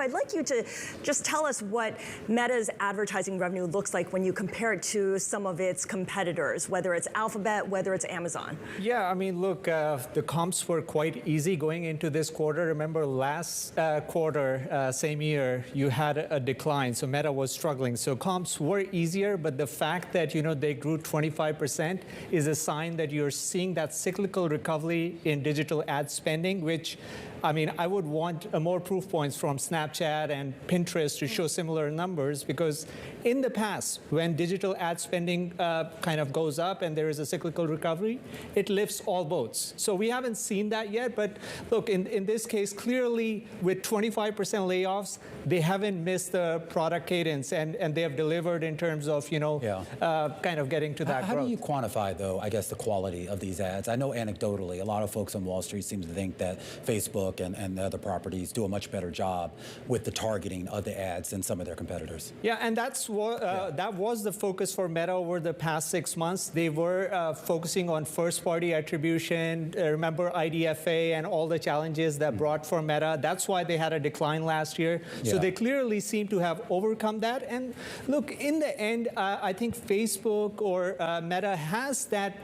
I'd like you to just tell us what Meta's advertising revenue looks like when you compare it to some of its competitors, whether it's Alphabet, whether it's Amazon. Yeah, I mean, look, the comps were quite easy going into this quarter. Remember, last quarter, same year, you had a decline, so Meta was struggling. So comps were easier, but the fact that, they grew 25% is a sign that you're seeing that cyclical recovery in digital ad spending, which, I mean, I would want more proof points from Snapchat and Pinterest to show similar numbers, because in the past, when digital ad spending kind of goes up and there is a cyclical recovery, it lifts all boats. So we haven't seen that yet, but look, in this case, clearly with 25% layoffs, they haven't missed the product cadence, and they have delivered in terms of, kind of getting to that growth. How do you quantify, though, I guess, the quality of these ads? I know anecdotally, a lot of folks on Wall Street seem to think that Facebook and the other properties do a much better job with the targeting of the ads than some of their competitors. Yeah, and that's what that was the focus for Meta over the past 6 months. They were focusing on first-party attribution. Remember IDFA and all the challenges that brought for Meta. That's why they had a decline last year. So they clearly seem to have overcome that. And look, in the end, I think Facebook or Meta has that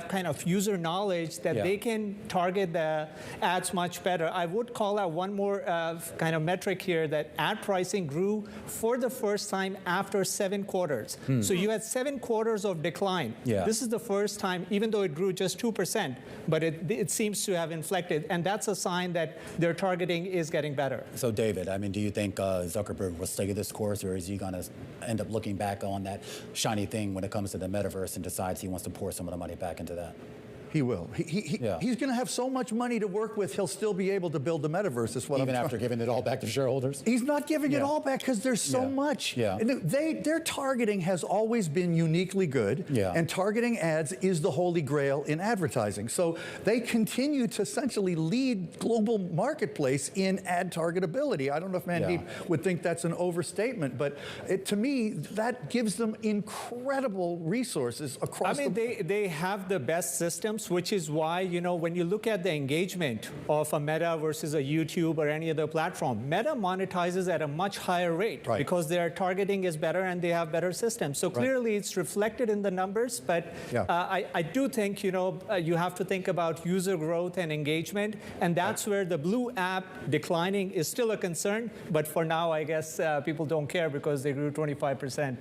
kind of user knowledge that they can target the ads much better. I would call out one more kind of metric here, that ad pricing grew for the first time after 7 quarters. So you had 7 quarters of decline. This is the first time, even though it grew just 2%, but it seems to have inflected, and that's a sign that their targeting is getting better. So David, I mean, do you think Zuckerberg will stay this course, or is he going to end up looking back on that shiny thing when it comes to the metaverse and decides he wants to pour some of the money back into that? He will. He's going to have so much money to work with, he'll still be able to build the metaverse. Is what Even after giving it all back to shareholders? He's not giving it all back because there's so much. And their targeting has always been uniquely good, and targeting ads is the holy grail in advertising. So they continue to essentially lead global marketplace in ad targetability. I don't know if Mandeep would think that's an overstatement, but to me, that gives them incredible resources across they have the best systems, which is why, when you look at the engagement of a Meta versus a YouTube or any other platform, Meta monetizes at a much higher rate because their targeting is better and they have better systems. So clearly it's reflected in the numbers, but I do think, you have to think about user growth and engagement, and that's where the Blue app declining is still a concern, but for now, I guess people don't care because they grew 25%.